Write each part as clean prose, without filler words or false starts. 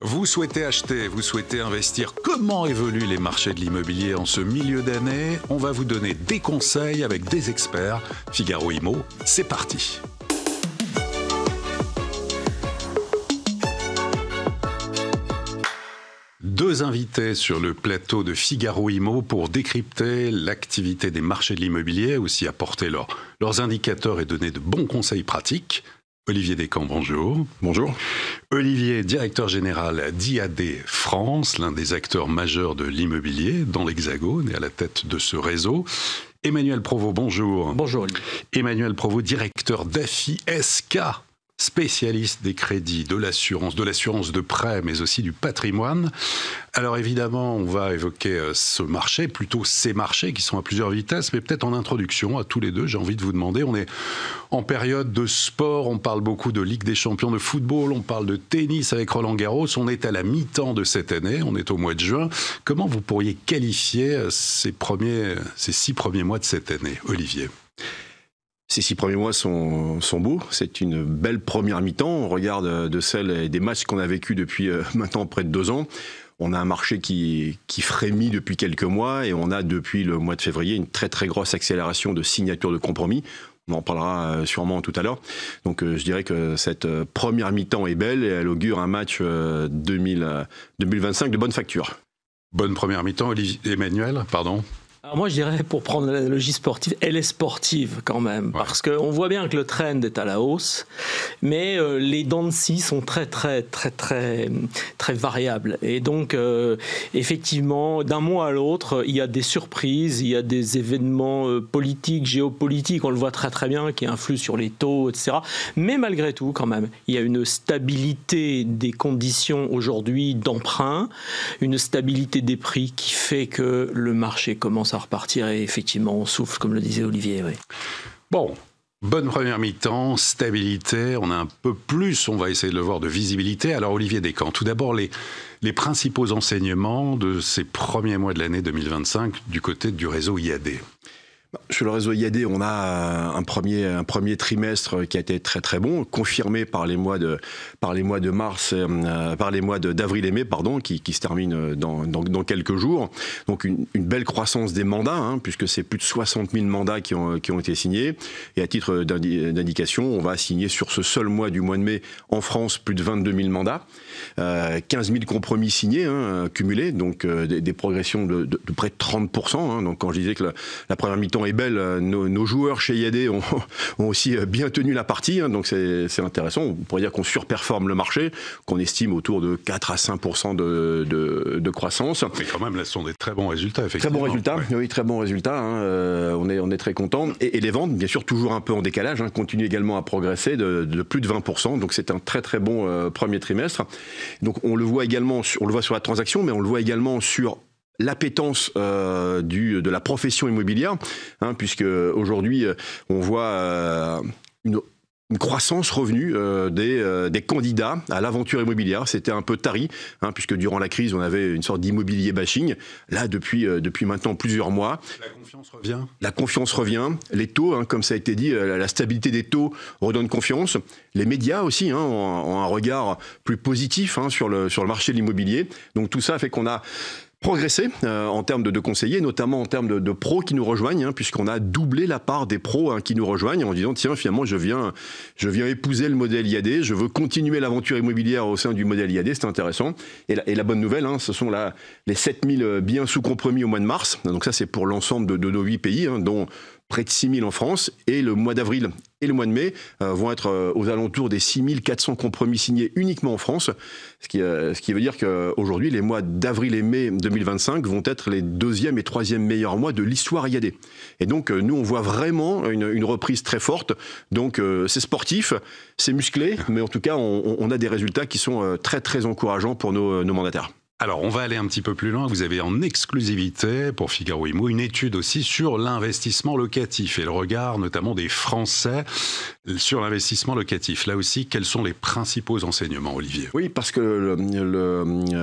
Vous souhaitez acheter, vous souhaitez investir, comment évoluent les marchés de l'immobilier en ce milieu d'année? On va vous donner des conseils avec des experts. Figaro Immo, c'est parti. Deux invités sur le plateau de Figaro Immo pour décrypter l'activité des marchés de l'immobilier, aussi apporter leurs indicateurs et donner de bons conseils pratiques. Olivier Descamps, bonjour. Bonjour. Olivier, directeur général d'IAD France, l'un des acteurs majeurs de l'immobilier dans l'Hexagone et à la tête de ce réseau. Emmanuel Provost, bonjour. Bonjour Olivier. Emmanuel Provost, directeur d'AFI-SK, spécialiste des crédits, de l'assurance de prêt, mais aussi du patrimoine. Alors évidemment, on va évoquer ce marché, plutôt ces marchés qui sont à plusieurs vitesses, mais peut-être en introduction à tous les deux, j'ai envie de vous demander, on est en période de sport, on parle beaucoup de Ligue des champions de football, on parle de tennis avec Roland Garros, on est à la mi-temps de cette année, on est au mois de juin. Comment vous pourriez qualifier ces 6 premiers mois de cette année, Olivier ? Ces 6 premiers mois sont beaux. C'est une belle première mi-temps. On regarde de celles et des matchs qu'on a vécus depuis maintenant près de 2 ans. On a un marché qui frémit depuis quelques mois et on a depuis le mois de février une très très grosse accélération de signature de compromis. On en parlera sûrement tout à l'heure. Donc je dirais que cette première mi-temps est belle et elle augure un match 2025 de bonne facture. Bonne première mi-temps, Emmanuel, pardon. Alors moi je dirais, pour prendre l'analogie sportive, elle est sportive quand même, ouais. Parce qu'on voit bien que le trend est à la hausse, mais les dents de scie sont très variables. Et donc effectivement, d'un mois à l'autre, il y a des surprises, il y a des événements politiques, géopolitiques, on le voit très bien, qui influent sur les taux, etc. Mais malgré tout, quand même, il y a une stabilité des conditions aujourd'hui d'emprunt, une stabilité des prix qui fait que le marché commence à repartir et effectivement on souffle, comme le disait Olivier. Oui. Bon, bonne première mi-temps, stabilité, on a un peu plus, on va essayer de le voir, de visibilité. Alors Olivier Descamps, tout d'abord les principaux enseignements de ces premiers mois de l'année 2025 du côté du réseau IAD. Sur le réseau IAD, on a un premier trimestre qui a été très très bon, confirmé par les mois de mars, par les mois d'avril et mai, qui se terminent dans quelques jours. Donc une belle croissance des mandats, puisque c'est plus de 60 000 mandats qui ont été signés. Et à titre d'indication, on va signer sur ce seul mois du mois de mai en France plus de 22 000 mandats, 15 000 compromis signés, cumulés, donc des progressions de près de 30%. Donc quand je disais que la première mi-temps est belle, nos joueurs chez IAD ont aussi bien tenu la partie, donc c'est intéressant. On pourrait dire qu'on surperforme le marché, qu'on estime autour de 4 à 5% de croissance. Mais quand même, là, ce sont des très bons résultats, effectivement. Très bons résultats, ouais. Oui, très bons résultats. On est très contents. Et les ventes, bien sûr, toujours un peu en décalage, continuent également à progresser de plus de 20%. Donc c'est un très très bon premier trimestre. Donc on le voit également, on le voit sur la transaction, mais on le voit également sur l'appétence de la profession immobilière, puisque aujourd'hui on voit une croissance revenue des candidats à l'aventure immobilière. C'était un peu tari, puisque durant la crise on avait une sorte d'immobilier bashing. Là depuis maintenant plusieurs mois, la confiance revient. Les taux, comme ça a été dit, la stabilité des taux redonne confiance. Les médias aussi ont un regard plus positif sur le marché de l'immobilier. Donc tout ça fait qu'on a progresser en termes de conseillers, notamment en termes de pros qui nous rejoignent, puisqu'on a doublé la part des pros qui nous rejoignent en disant tiens, finalement je viens épouser le modèle IAD, je veux continuer l'aventure immobilière au sein du modèle IAD, c'est intéressant. Et la bonne nouvelle, ce sont les 7000 biens sous compromis au mois de mars, donc ça c'est pour l'ensemble de nos 8 pays, dont près de 6 000 en France, et le mois d'avril et le mois de mai vont être aux alentours des 6 400 compromis signés uniquement en France, ce qui veut dire qu'aujourd'hui, les mois d'avril et mai 2025 vont être les 2e et 3e meilleurs mois de l'histoire IAD. Et donc, nous, on voit vraiment une reprise très forte. Donc, c'est sportif, c'est musclé, mais en tout cas, on a des résultats qui sont très, très encourageants pour nos mandataires. Alors, on va aller un petit peu plus loin. Vous avez en exclusivité, pour Figaro Immo, une étude aussi sur l'investissement locatif et le regard notamment des Français sur l'investissement locatif. Là aussi, quels sont les principaux enseignements, Olivier ? Oui, parce que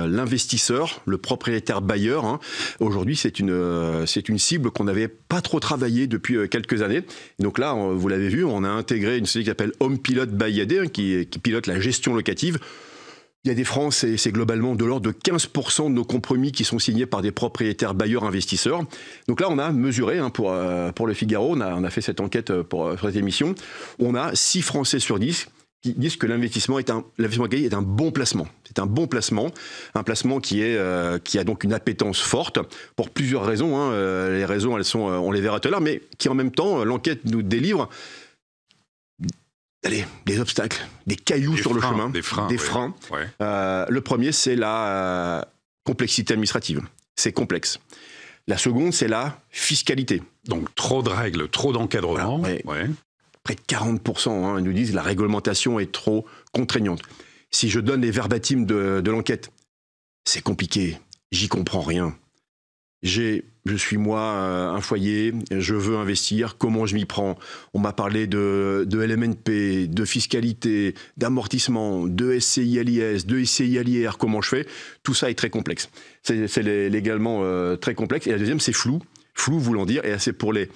l'investisseur, le propriétaire bailleur, aujourd'hui, c'est une cible qu'on n'avait pas trop travaillée depuis quelques années. Donc là, vous l'avez vu, on a intégré une société qui s'appelle Home Pilot by IAD, qui pilote la gestion locative. Il y a des francs, c'est globalement de l'ordre de 15% de nos compromis qui sont signés par des propriétaires bailleurs investisseurs. Donc là, on a mesuré pour le Figaro, on a fait cette enquête pour cette émission. On a 6 Français sur 10 qui disent que l'investissement immobilier est un bon placement. C'est un bon placement, un placement qui a donc une appétence forte pour plusieurs raisons. Les raisons, on les verra tout à l'heure, mais qui en même temps, l'enquête nous délivre des obstacles, des cailloux sur le chemin, des freins. Ouais. Le premier, c'est la complexité administrative. C'est complexe. La seconde, c'est la fiscalité. Donc trop de règles, trop d'encadrement. Voilà, près de 40%, ils nous disent que la réglementation est trop contraignante. Si je donne les verbatims de l'enquête, c'est compliqué, j'y comprends rien. Je suis moi un foyer, je veux investir, comment je m'y prends? On m'a parlé de LMNP, de fiscalité, d'amortissement, de SCI à l'IS, de SCI à l'IR, comment je fais? Tout ça est très complexe. C'est légalement très complexe. Et la deuxième, c'est flou. Flou voulant dire, et c'est pour les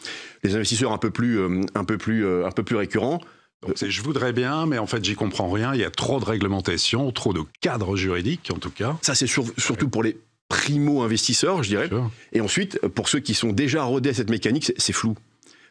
investisseurs un peu plus récurrents. Donc je voudrais bien, mais en fait j'y comprends rien, il y a trop de réglementation, trop de cadres juridiques en tout cas. Ça c'est surtout pour les primo-investisseurs, je dirais. Sure. Et ensuite, pour ceux qui sont déjà rodés à cette mécanique, c'est flou.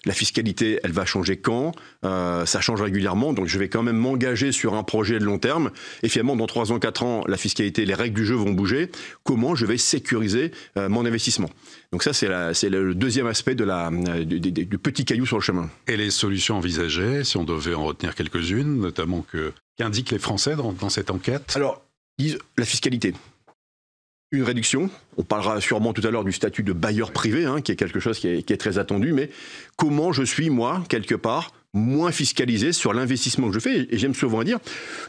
La fiscalité, elle va changer quand? Ça change régulièrement, donc je vais quand même m'engager sur un projet de long terme. Et finalement, dans 3 ans, 4 ans, la fiscalité, les règles du jeu vont bouger. Comment je vais sécuriser mon investissement? Donc ça, c'est le deuxième aspect du petit caillou sur le chemin. Et les solutions envisagées, si on devait en retenir quelques-unes, notamment qu'indiquent les Français dans cette enquête? Alors, la fiscalité. Une réduction, on parlera sûrement tout à l'heure du statut de bailleur privé, qui est quelque chose qui est très attendu, mais comment je suis, moi, quelque part, moins fiscalisé sur l'investissement que je fais, et j'aime souvent dire,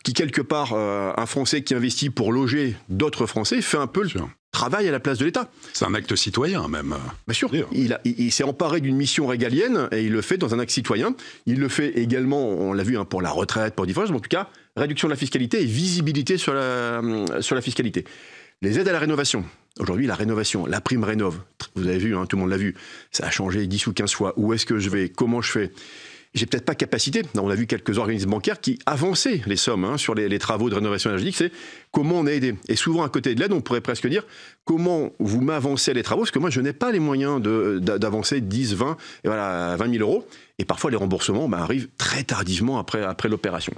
qui quelque part, un Français qui investit pour loger d'autres Français fait un peu le travail à la place de l'État. C'est un acte citoyen même. Bien sûr, il s'est emparé d'une mission régalienne, et il le fait dans un acte citoyen. Il le fait également, on l'a vu, pour la retraite, pour différentes choses, mais en tout cas, réduction de la fiscalité et visibilité sur la fiscalité. Les aides à la rénovation. Aujourd'hui, la rénovation, la prime rénov', vous avez vu, tout le monde l'a vu, ça a changé 10 ou 15 fois. Où est-ce que je vais? Comment je fais? J'ai peut-être pas capacité. On a vu quelques organismes bancaires qui avançaient les sommes sur les travaux de rénovation énergétique. C'est comment on est aidé. Et souvent, à côté de l'aide, on pourrait presque dire comment vous m'avancez les travaux, parce que moi, je n'ai pas les moyens d'avancer 10, 20, et voilà, 20 000 euros. Et parfois, les remboursements arrivent très tardivement après l'opération.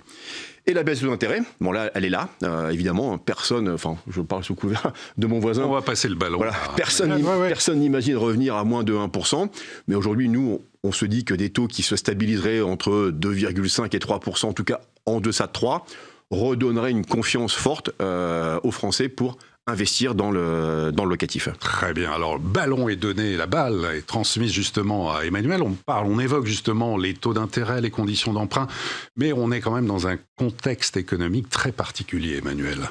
Et la baisse de l'intérêt, bon là, elle est là, évidemment, personne, je parle sous couvert de mon voisin. On va passer le ballon. Voilà, personne n'imagine revenir à moins de 1%, mais aujourd'hui, nous, on se dit que des taux qui se stabiliseraient entre 2,5 et 3%, en tout cas en deçà de 3, redonneraient une confiance forte aux Français pour investir dans le locatif. Très bien. Alors, le ballon est donné, la balle est transmise justement à Emmanuel. On évoque justement les taux d'intérêt, les conditions d'emprunt, mais on est quand même dans un contexte économique très particulier, Emmanuel.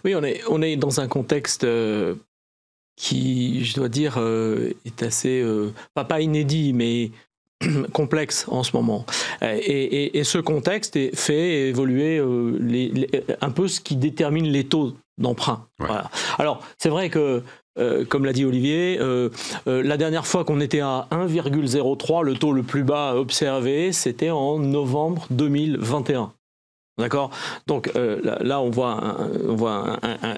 Oui, on est dans un contexte qui, je dois dire, est assez, pas inédit, mais complexe en ce moment. Et ce contexte fait évoluer un peu ce qui détermine les taux d'emprunt. Ouais. Voilà. Alors, c'est vrai que, comme l'a dit Olivier, la dernière fois qu'on était à 1,03, le taux le plus bas observé, c'était en novembre 2021. D'accord. Donc là, on voit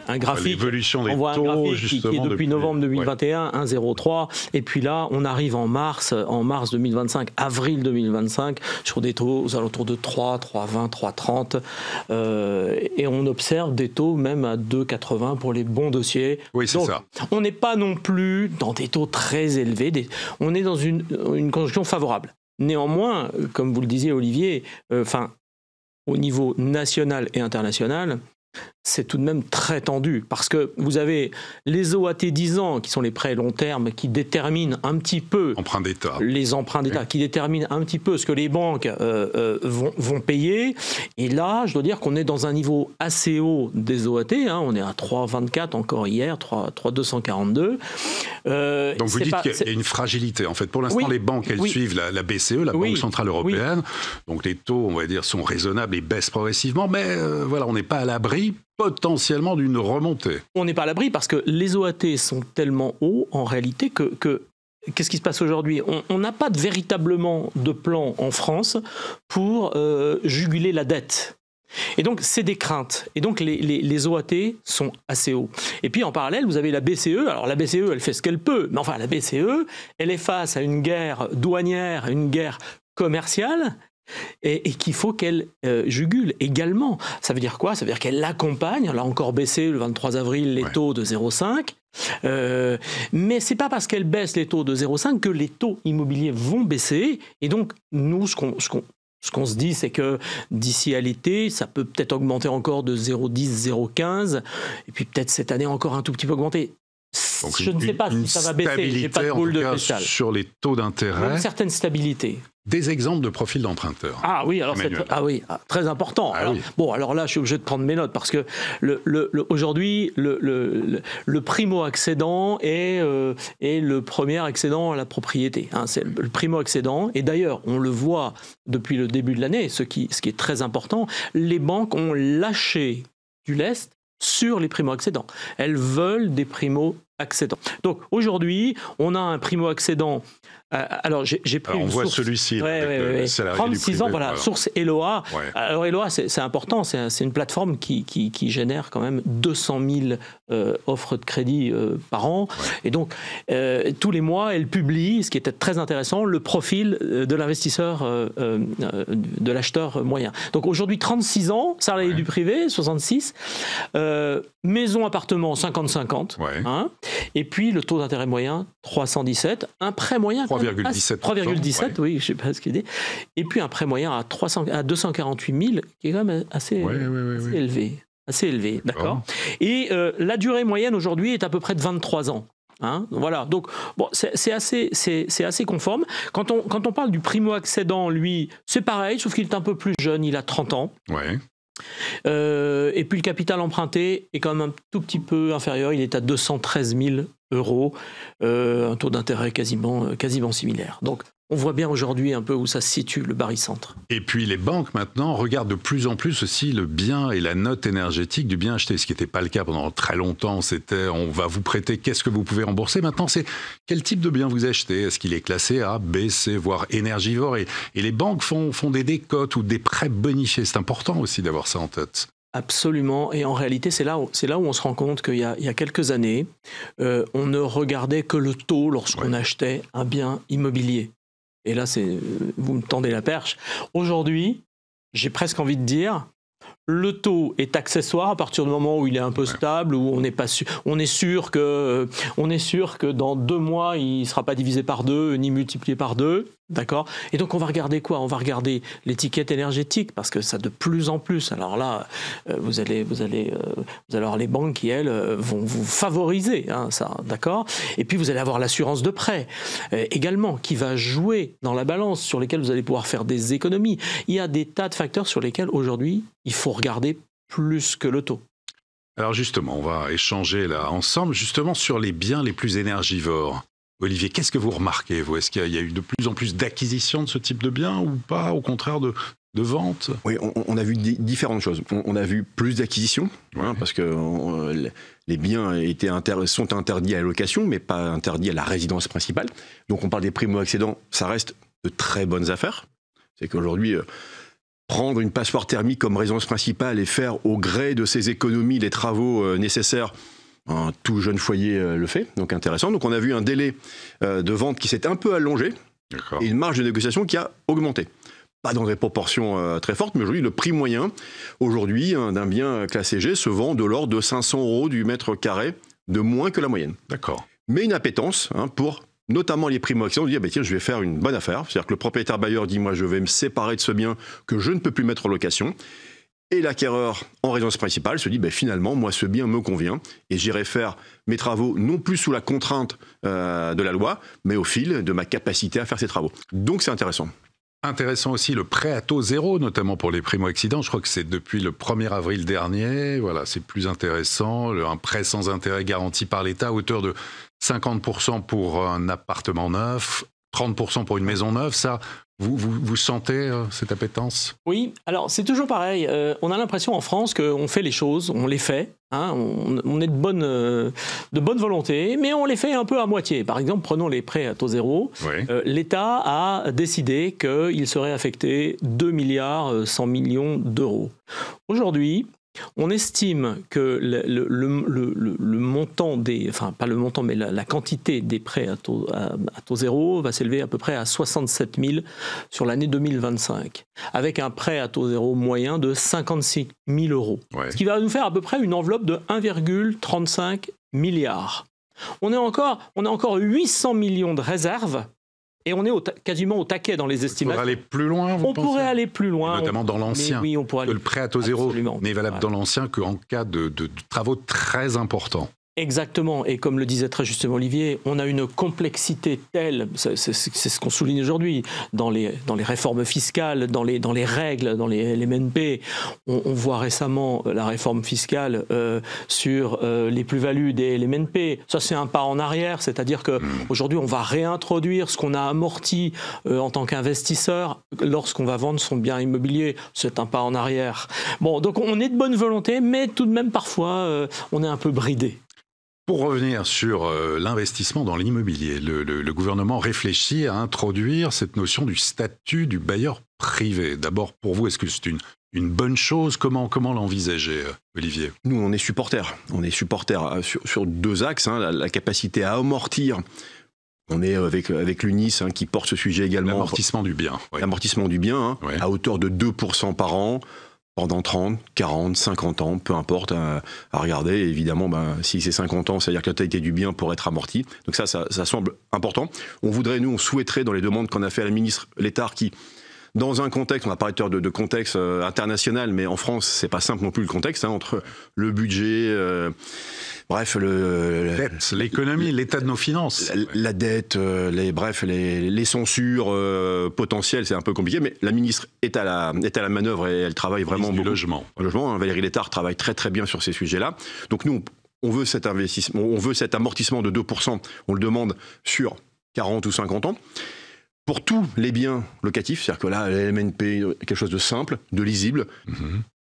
un graphique. L'évolution des taux, justement, qui est depuis novembre 2021, 1,03. Et puis là, on arrive en mars 2025, avril 2025, sur des taux aux alentours de 3, 3,20, 3,30. Et on observe des taux même à 2,80 pour les bons dossiers. Oui, c'est ça. On n'est pas non plus dans des taux très élevés. On est dans une conjoncture favorable. Néanmoins, comme vous le disiez, Olivier, au niveau national et international, c'est tout de même très tendu, parce que vous avez les OAT 10 ans, qui sont les prêts long terme, qui déterminent un petit peu les emprunts d'État, qui déterminent un petit peu ce que les banques vont payer. Et là, je dois dire qu'on est dans un niveau assez haut des OAT, on est à 3,24 encore hier, 3,242. Donc vous dites qu'il y a une fragilité. En fait, pour l'instant, les banques, elles suivent la BCE, la Banque Centrale Européenne. Oui. Donc les taux, on va dire, sont raisonnables et baissent progressivement, mais voilà, on n'est pas à l'abri potentiellement d'une remontée. On n'est pas à l'abri parce que les OAT sont tellement hauts en réalité que qu'est-ce qui se passe aujourd'hui? On n'a pas véritablement de plan en France pour juguler la dette. Et donc, c'est des craintes. Et donc, les OAT sont assez hauts. Et puis, en parallèle, vous avez la BCE. Alors, la BCE, elle fait ce qu'elle peut. Mais enfin, la BCE, elle est face à une guerre douanière, une guerre commerciale, et qu'il faut qu'elle jugule également. Ça veut dire quoi? Ça veut dire qu'elle accompagne, elle a encore baissé le 23 avril les taux de 0,5, mais c'est pas parce qu'elle baisse les taux de 0,5 que les taux immobiliers vont baisser. Et donc, nous, ce qu'on se dit, c'est que d'ici à l'été, ça peut peut-être augmenter encore de 0,10, 0,15, et puis peut-être cette année encore un tout petit peu augmenter. Donc je ne sais pas si ça va baisser, j'ai pas de boule de cristal. Sur les taux d'intérêt. Une certaine stabilité. Des exemples de profils d'emprunteurs. Ah oui, alors très important. Alors, bon, alors là, je suis obligé de prendre mes notes parce que aujourd'hui, le primo-accédant est le premier accédant à la propriété. Hein, c'est le primo-accédant. Et d'ailleurs, on le voit depuis le début de l'année, ce qui est très important, les banques ont lâché du lest sur les primo-accédants. Elles veulent des primo-accédants. Donc aujourd'hui, on a un primo-accédant. Alors j'ai pris on voit source. Celui-ci, le salarié 36 du privé, ans, voilà, source Eloa. Ouais. Alors Eloa, c'est important, c'est une plateforme qui génère quand même 200 000 offres de crédit par an. Ouais. Et donc, tous les mois, elle publie, ce qui était très intéressant, le profil de l'investisseur, de l'acheteur moyen. Donc aujourd'hui, 36 ans, salarié du privé, 66, maison, appartement, 50-50. Ouais. Hein, et puis le taux d'intérêt moyen, 317, un prêt moyen 3,17. 3,17, oui, je ne sais pas ce qu'il dit. Et puis un prêt moyen à 248 000, qui est quand même assez élevé. Assez élevé, d'accord. Et la durée moyenne aujourd'hui est à peu près de 23 ans. Hein, voilà, donc bon, c'est assez conforme. Quand on parle du primo-accédant, lui, c'est pareil, sauf qu'il est un peu plus jeune, il a 30 ans. Ouais. Et puis le capital emprunté est quand même un tout petit peu inférieur, il est à 213 000 euros, un taux d'intérêt quasiment similaire. Donc on voit bien aujourd'hui un peu où ça se situe, le barycentre. Et puis les banques maintenant regardent de plus en plus aussi le bien et la note énergétique du bien acheté, ce qui n'était pas le cas pendant très longtemps. C'était on va vous prêter, qu'est-ce que vous pouvez rembourser? Maintenant c'est quel type de bien vous achetez? Est-ce qu'il est classé A, B, C, voire énergivore? Et les banques font des décotes ou des prêts bonifiés. C'est important aussi d'avoir ça en tête. Absolument, et en réalité c'est là où on se rend compte qu'il y a quelques années, on ne regardait que le taux lorsqu'on achetait un bien immobilier. Et là, vous me tendez la perche. Aujourd'hui, j'ai presque envie de dire, le taux est accessoire à partir du moment où il est un peu stable, où on n'est pas sûr. On est sûr que dans 2 mois, il ne sera pas divisé par 2 ni multiplié par 2. D'accord. Et donc on va regarder quoi? On va regarder l'étiquette énergétique parce que ça de plus en plus. Alors là, vous allez avoir les banques qui elles vont vous favoriser ça, d'accord. Et puis vous allez avoir l'assurance de prêt également qui va jouer dans la balance sur lesquels vous allez pouvoir faire des économies. Il y a des tas de facteurs sur lesquels aujourd'hui il faut regarder plus que le taux. Alors justement, on va échanger là ensemble justement sur les biens les plus énergivores. Olivier, qu'est-ce que vous remarquez, vous? Est-ce qu'il y a eu de plus en plus d'acquisitions de ce type de biens ou pas, au contraire de ventes? Oui, on a vu différentes choses. On a vu plus d'acquisitions, parce que les biens sont interdits à la location, mais pas interdits à la résidence principale. Donc on parle des primo-accédants, ça reste de très bonnes affaires. C'est qu'aujourd'hui, prendre une passoire thermique comme résidence principale et faire au gré de ses économies les travaux nécessaires, un tout jeune foyer le fait, donc intéressant. Donc on a vu un délai de vente qui s'est un peu allongé et une marge de négociation qui a augmenté. Pas dans des proportions très fortes, mais aujourd'hui le prix moyen d'un bien classé G se vend de l'ordre de 500 € du mètre carré de moins que la moyenne. D'accord. Mais une appétence pour notamment les primo-accédants, on dit tiens, je vais faire une bonne affaire. C'est-à-dire que le propriétaire bailleur dit moi je vais me séparer de ce bien que je ne peux plus mettre en location. Et l'acquéreur en résidence principale se dit finalement, moi, ce bien me convient et j'irai faire mes travaux non plus sous la contrainte de la loi, mais au fil de ma capacité à faire ces travaux. Donc c'est intéressant. Intéressant aussi le prêt à taux zéro, notamment pour les primo-accédants. Je crois que c'est depuis le 1er avril dernier. Voilà, c'est plus intéressant. Un prêt sans intérêt garanti par l'État à hauteur de 50% pour un appartement neuf, 30% pour une maison neuve, ça, vous sentez cette appétence? Oui, alors c'est toujours pareil. On a l'impression en France qu'on fait les choses, on les fait. Hein, on est de bonne volonté, mais on les fait un peu à moitié. Par exemple, prenons les prêts à taux zéro. Oui. L'État a décidé qu'il serait affecté 2 milliards 100 millions d'euros. Aujourd'hui, on estime que le montant pas le montant, mais la quantité des prêts à taux zéro va s'élever à peu près à 67 000 sur l'année 2025, avec un prêt à taux zéro moyen de 56 000 euros. Ouais. Ce qui va nous faire à peu près une enveloppe de 1,35 milliard. On a encore 800 millions de réserves. Et on est quasiment au taquet dans les estimations. On pourrait aller plus loin, vous pensez ? On pourrait aller plus loin. Notamment dans l'ancien. Oui, on pourrait aller... Le prêt à taux zéro Absolument. n'est valable dans l'ancien qu'en cas de travaux très importants. Exactement, et comme le disait très justement Olivier, on a une complexité telle, c'est ce qu'on souligne aujourd'hui, dans les réformes fiscales, dans les règles, dans les LMNP. On voit récemment la réforme fiscale sur les plus-values des LMNP. Ça, c'est un pas en arrière, c'est-à-dire qu'aujourd'hui, on va réintroduire ce qu'on a amorti en tant qu'investisseur lorsqu'on va vendre son bien immobilier. C'est un pas en arrière. Bon, donc on est de bonne volonté, mais tout de même, parfois, on est un peu bridé. Pour revenir sur l'investissement dans l'immobilier, le gouvernement réfléchit à introduire cette notion du statut du bailleur privé. D'abord, pour vous, est-ce que c'est une bonne chose ? Comment l'envisager, Olivier ? Nous, on est supporters. On est supporters sur deux axes. Hein, la capacité à amortir. On est avec l'UNIS qui porte ce sujet également. L'amortissement du bien. Oui. L'amortissement du bien, Oui. À hauteur de 2% par an. Pendant 30, 40, 50 ans, peu importe, à regarder. Évidemment, si c'est 50 ans, c'est-à-dire que la totalité du bien pour être amorti. Donc ça semble important. On souhaiterait, dans les demandes qu'on a fait à la ministre Létard, qui, dans un contexte, on a parlé de contexte international, mais en France, c'est pas simple non plus le contexte, entre le budget, bref, l'économie, l'état de nos finances. La dette, les censures potentielles, c'est un peu compliqué, mais la ministre est à la manœuvre et elle travaille vraiment beaucoup. Du logement. Valérie Létard travaille très très bien sur ces sujets-là. Donc nous, on veut cet investissement, on veut cet amortissement de 2%, on le demande sur 40 ou 50 ans. Pour tous les biens locatifs, c'est-à-dire que là, la MNP, quelque chose de simple, de lisible,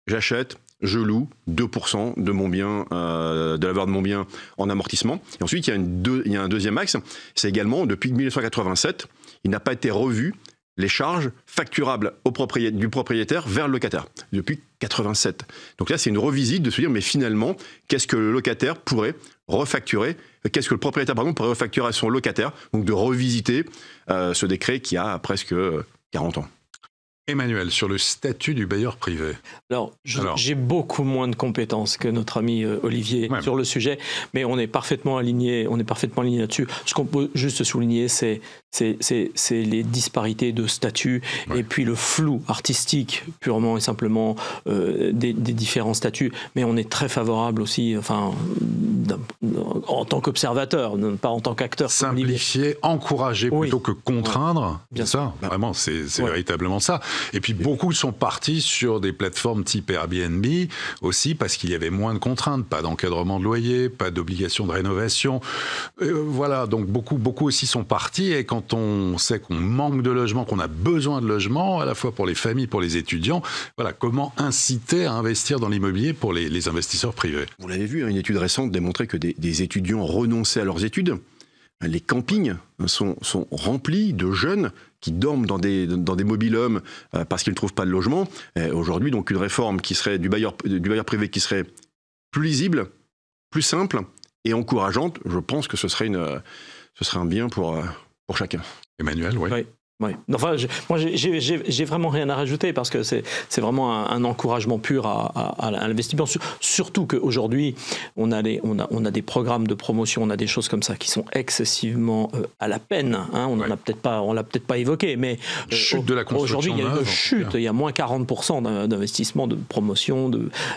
j'achète, je loue 2% de mon bien, de la valeur de mon bien en amortissement. Et ensuite, il y a un deuxième axe, c'est également, depuis 1987, il n'a pas été revu les charges facturables du propriétaire vers le locataire, depuis 87. Donc là, c'est une revisite de se dire, mais finalement, qu'est-ce que le locataire pourrait refacturer, qu'est-ce que le propriétaire, pourrait refacturer à son locataire, donc de revisiter ce décret qui a presque 40 ans. Emmanuel, sur le statut du bailleur privé. Alors, j'ai beaucoup moins de compétences que notre ami Olivier sur le sujet, mais on est parfaitement aligné là-dessus. Ce qu'on peut juste souligner, c'est les disparités de statut et puis le flou artistique purement et simplement des différents statuts. Mais on est très favorable aussi, en tant qu'observateur, pas en tant qu'acteur. Simplifier, encourager plutôt que contraindre. Bien ça, vraiment, c'est véritablement ça. Et puis beaucoup sont partis sur des plateformes type Airbnb aussi parce qu'il y avait moins de contraintes, pas d'encadrement de loyer, pas d'obligation de rénovation. Voilà, donc beaucoup aussi sont partis. Et quand on sait qu'on manque de logement, qu'on a besoin de logement, à la fois pour les familles, pour les étudiants, voilà, comment inciter à investir dans l'immobilier pour les investisseurs privés ? Vous l'avez vu, une étude récente démontrait que des étudiants renonçaient à leurs études. Les campings sont remplis de jeunes qui dorment dans des mobil-homes parce qu'ils ne trouvent pas de logement. Aujourd'hui, donc, une réforme qui serait du bailleur privé qui serait plus lisible, plus simple et encourageante, je pense que ce serait un bien pour chacun. Emmanuel, oui. Oui. Enfin, moi, j'ai vraiment rien à rajouter parce que c'est vraiment un encouragement pur à l'investissement. Surtout qu'aujourd'hui, on a des programmes de promotion, on a des choses comme ça qui sont excessivement à la peine. On l'a peut-être pas évoqué, mais chute de la construction. Aujourd'hui, il y a une chute. Il y a moins 40% d'investissement de promotion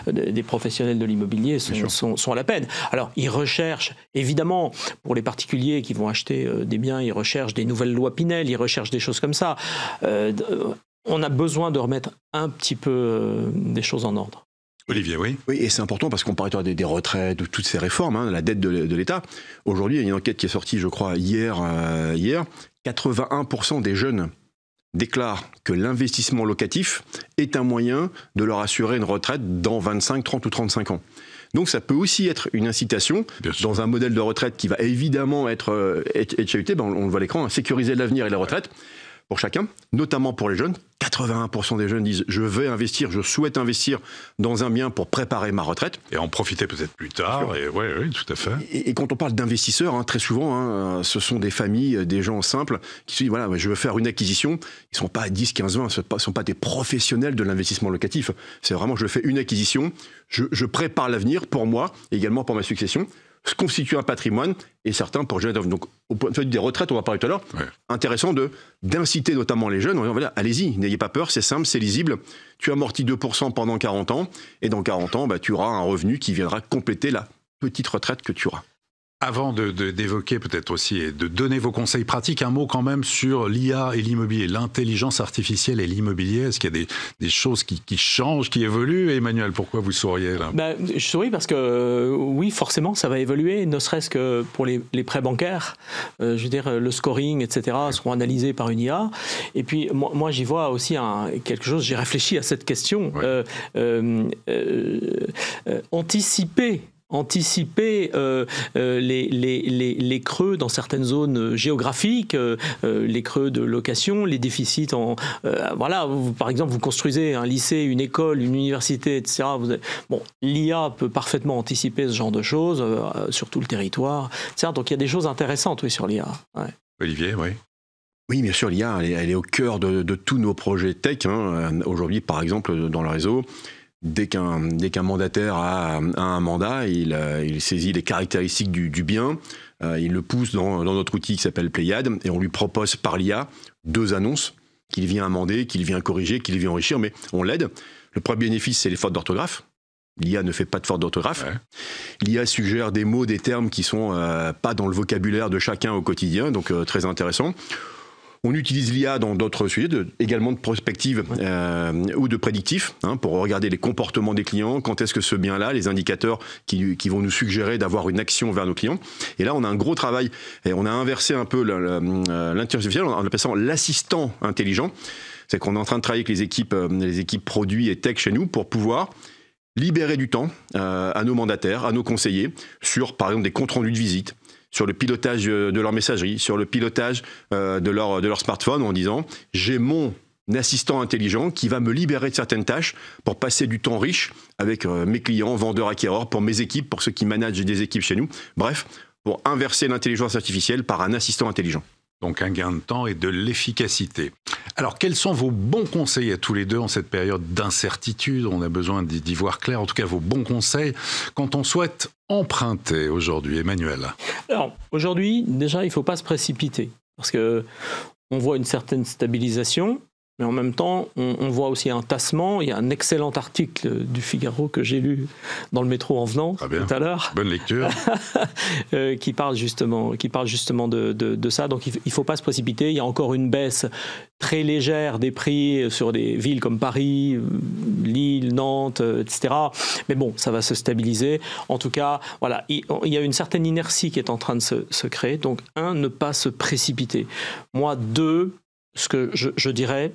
des professionnels de l'immobilier sont à la peine. Alors, ils recherchent, évidemment, pour les particuliers qui vont acheter des biens, ils recherchent des nouvelles lois Pinel, ils recherchent des choses comme ça. On a besoin de remettre un petit peu des choses en ordre. Olivier, oui. Oui, et c'est important parce qu'on parlait des retraites, de toutes ces réformes, la dette de l'État. Aujourd'hui, il y a une enquête qui est sortie, je crois, hier. 81% des jeunes déclarent que l'investissement locatif est un moyen de leur assurer une retraite dans 25, 30 ou 35 ans. Donc ça peut aussi être une incitation dans un modèle de retraite qui va évidemment être chahuté, on le voit à l'écran, sécuriser l'avenir et la retraite pour chacun, notamment pour les jeunes. 81% des jeunes disent « je vais investir, je souhaite investir dans un bien pour préparer ma retraite ». Et en profiter peut-être plus tard. Et oui, tout à fait. Et quand on parle d'investisseurs, très souvent, ce sont des familles, des gens simples qui se disent « voilà, je veux faire une acquisition ». Ils ne sont pas à 10, 15, 20, ce ne sont pas des professionnels de l'investissement locatif. C'est vraiment « je fais une acquisition, je prépare l'avenir pour moi et également pour ma succession ». Se constituer un patrimoine, et certains pour jeunes. Donc, au point de vue des retraites, on va parler tout à l'heure, intéressant d'inciter notamment les jeunes, en disant, voilà, allez-y, n'ayez pas peur, c'est simple, c'est lisible, tu amortis 2% pendant 40 ans, et dans 40 ans, tu auras un revenu qui viendra compléter la petite retraite que tu auras. Avant d'évoquer peut-être aussi et de donner vos conseils pratiques, un mot quand même sur l'IA et l'immobilier, l'intelligence artificielle et l'immobilier. Est-ce qu'il y a des choses qui changent, qui évoluent? Emmanuel, pourquoi vous souriez là? Je souris parce que oui, forcément, ça va évoluer, ne serait-ce que pour les prêts bancaires. Je veux dire, le scoring, etc., seront analysés par une IA. Et puis, moi j'y vois aussi quelque chose, j'ai réfléchi à cette question. Anticiper les creux dans certaines zones géographiques, les creux de location, les déficits par exemple, vous construisez un lycée, une école, une université, etc. L'IA peut parfaitement anticiper ce genre de choses sur tout le territoire, etc. Donc il y a des choses intéressantes, sur l'IA. Ouais. Olivier, oui. Oui, bien sûr, l'IA, elle est au cœur de tous nos projets tech. Aujourd'hui, par exemple, dans le réseau, dès qu'un mandataire a un mandat, il saisit les caractéristiques du bien, il le pousse dans notre outil qui s'appelle Pléiade, et on lui propose par l'IA 2 annonces qu'il vient amender, qu'il vient corriger, qu'il vient enrichir, mais on l'aide. Le premier bénéfice, c'est les fautes d'orthographe. L'IA ne fait pas de fautes d'orthographe. Ouais. L'IA suggère des mots, des termes qui sont pas dans le vocabulaire de chacun au quotidien, donc très intéressant. On utilise l'IA dans d'autres sujets, également de prospective ou de prédictif, pour regarder les comportements des clients, quand est-ce que ce bien-là, les indicateurs qui vont nous suggérer d'avoir une action vers nos clients. Et là, on a un gros travail, et on a inversé un peu l'intelligence artificielle en appellant ça l'assistant intelligent. C'est qu'on est en train de travailler avec les équipes produits et tech chez nous pour pouvoir libérer du temps à nos mandataires, à nos conseillers, sur, par exemple, des comptes rendus de visite, sur le pilotage de leur messagerie, sur le pilotage de leur smartphone, en disant « j'ai mon assistant intelligent qui va me libérer de certaines tâches pour passer du temps riche avec mes clients, vendeurs, acquéreurs, pour mes équipes, pour ceux qui managent des équipes chez nous. » Bref, pour inverser l'intelligence artificielle par un assistant intelligent. Donc un gain de temps et de l'efficacité. Alors quels sont vos bons conseils à tous les deux en cette période d'incertitude? On a besoin d'y voir clair, en tout cas vos bons conseils quand on souhaite emprunter aujourd'hui, Emmanuel. Alors aujourd'hui, déjà il ne faut pas se précipiter parce qu'on voit une certaine stabilisation. Mais en même temps, on voit aussi un tassement. Il y a un excellent article du Figaro que j'ai lu dans le métro en venant tout à l'heure. Bonne lecture. qui parle justement de ça. Donc il ne faut pas se précipiter. Il y a encore une baisse très légère des prix sur des villes comme Paris, Lille, Nantes, etc. Mais bon, ça va se stabiliser. En tout cas, voilà, il y a une certaine inertie qui est en train de se créer. Donc, ne pas se précipiter. Moi, 2, ce que je dirais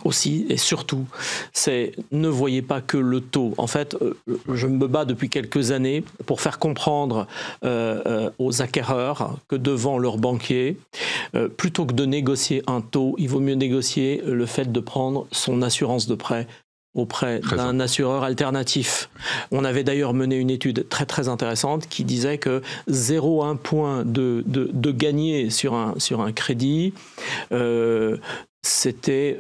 aussi et surtout, c'est ne voyez pas que le taux. En fait, je me bats depuis quelques années pour faire comprendre aux acquéreurs que devant leur banquier, plutôt que de négocier un taux, il vaut mieux négocier le fait de prendre son assurance de prêt auprès d'un assureur alternatif. On avait d'ailleurs mené une étude très très intéressante qui disait que 0,1 point de gagné sur un crédit, c'était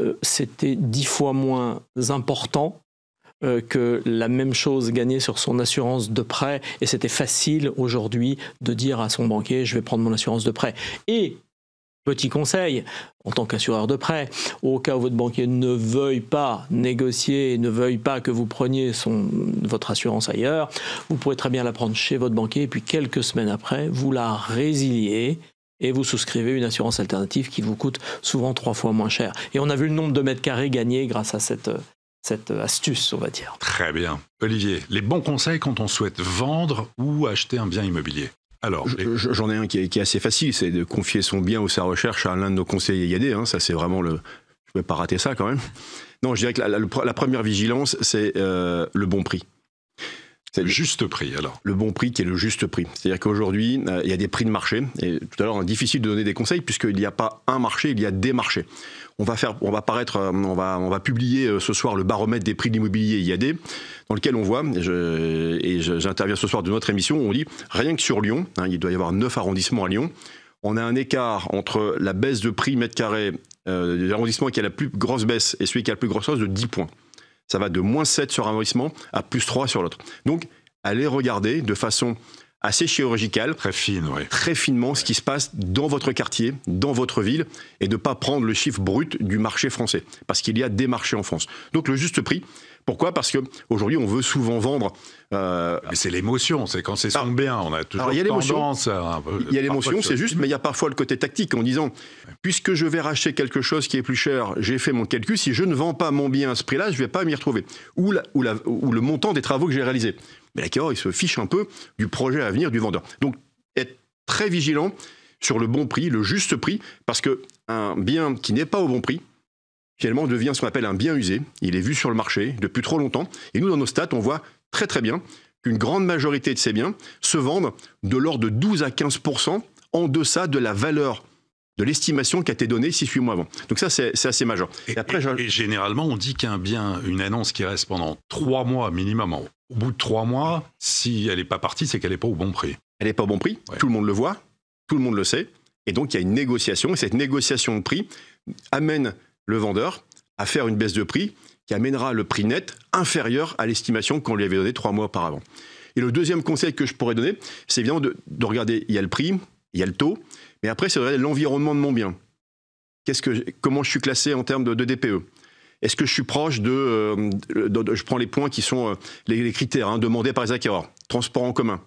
10 fois moins important que la même chose gagnée sur son assurance de prêt, et c'était facile aujourd'hui de dire à son banquier je vais prendre mon assurance de prêt. Et petit conseil, en tant qu'assureur de prêt, au cas où votre banquier ne veuille pas négocier, ne veuille pas que vous preniez votre assurance ailleurs, vous pourrez très bien la prendre chez votre banquier, et puis quelques semaines après, vous la résiliez et vous souscrivez une assurance alternative qui vous coûte souvent 3 fois moins cher. Et on a vu le nombre de mètres carrés gagnés grâce à cette astuce, on va dire. Très bien. Olivier, les bons conseils quand on souhaite vendre ou acheter un bien immobilier? Alors, j'en ai un qui est assez facile, c'est de confier son bien ou sa recherche à l'un de nos conseillers IAD. Hein, ça, c'est vraiment je ne vais pas rater ça quand même. Non, je dirais que la première vigilance, c'est le bon prix. C'est le juste prix, alors. Le bon prix qui est le juste prix. C'est-à-dire qu'aujourd'hui, il y a des prix de marché. Et tout à l'heure, c'est difficile de donner des conseils puisqu'il n'y a pas un marché, il y a des marchés. On va publier ce soir le baromètre des prix de l'immobilier IAD, dans lequel on voit, et j'interviens ce soir de notre émission, on dit, rien que sur Lyon, hein, il doit y avoir 9 arrondissements à Lyon, on a un écart entre la baisse de prix mètre carré de l'arrondissement qui a la plus grosse baisse et celui qui a la plus grosse hausse de 10 points. Ça va de -7 sur un arrondissement à +3 sur l'autre. Donc, allez regarder de façon assez chirurgicale, très fine, oui. Très finement ce qui se passe dans votre quartier, dans votre ville, et de ne pas prendre le chiffre brut du marché français, parce qu'il y a des marchés en France. Donc le juste prix, pourquoi ? Parce qu'aujourd'hui, on veut souvent vendre... Mais c'est l'émotion, c'est quand c'est son bien, on a toujours tendance à... Il y a l'émotion, c'est juste, mais il y a parfois le côté tactique, en disant, puisque je vais racheter quelque chose qui est plus cher, j'ai fait mon calcul, si je ne vends pas mon bien à ce prix-là, je ne vais pas m'y retrouver. Ou le montant des travaux que j'ai réalisés. Mais l'acquéreur, il se fiche un peu du projet à venir du vendeur. Donc, être très vigilant sur le bon prix, le juste prix, parce qu'un bien qui n'est pas au bon prix, finalement, devient ce qu'on appelle un bien usé. Il est vu sur le marché depuis trop longtemps. Et nous, dans nos stats, on voit très très bien qu'une grande majorité de ces biens se vendent de l'ordre de 12 à 15% en deçà de la valeur de l'estimation qui a été donnée 6-8 mois avant. Donc ça, c'est assez majeur. Et généralement, on dit qu'un bien, une annonce qui reste pendant 3 mois minimum, au bout de 3 mois, si elle n'est pas partie, c'est qu'elle n'est pas au bon prix. Elle n'est pas au bon prix, ouais. Tout le monde le voit, tout le monde le sait, et donc il y a une négociation, et cette négociation de prix amène le vendeur à faire une baisse de prix qui amènera le prix net inférieur à l'estimation qu'on lui avait donnée 3 mois auparavant. Et le deuxième conseil que je pourrais donner, c'est évidemment de regarder, il y a le prix, il y a le taux, mais après, c'est de regarder l'environnement de mon bien. Comment je suis classé en termes de DPE ? Est-ce que je suis proche je prends les points qui sont les critères demandés par les acquéreurs. Transport en commun,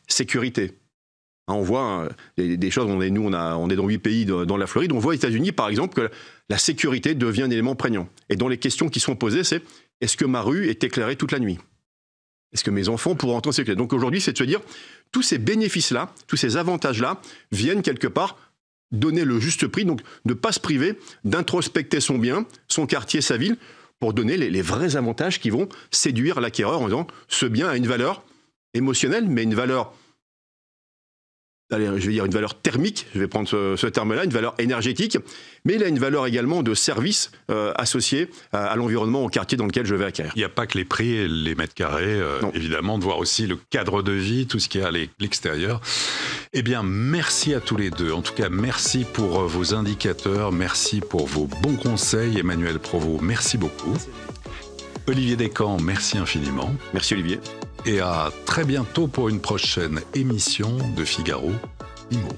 sécurité. On voit des choses, on est dans 8 pays dans la Floride, on voit aux États-Unis, par exemple, que la sécurité devient un élément prégnant. Et dans les questions qui sont posées, c'est est-ce que ma rue est éclairée toute la nuit ? Est-ce que mes enfants pourront entrer en sécurité ? Donc aujourd'hui, c'est de se dire, tous ces bénéfices-là, tous ces avantages-là viennent quelque part donner le juste prix, donc ne pas se priver d'introspecter son bien, son quartier, sa ville, pour donner les vrais avantages qui vont séduire l'acquéreur en disant ce bien a une valeur émotionnelle, mais une valeur, une valeur thermique, je vais prendre ce terme-là, une valeur énergétique, mais il a une valeur également de service associé à l'environnement, au quartier dans lequel je vais acquérir. Il n'y a pas que les prix et les mètres carrés, évidemment, de voir aussi le cadre de vie, tout ce qu'il y a à l'extérieur. Eh bien, merci à tous les deux. En tout cas, merci pour vos indicateurs, merci pour vos bons conseils. Emmanuel Provost, merci beaucoup. Olivier Descamps, merci infiniment. Merci Olivier. Et à très bientôt pour une prochaine émission de Figaro Immo.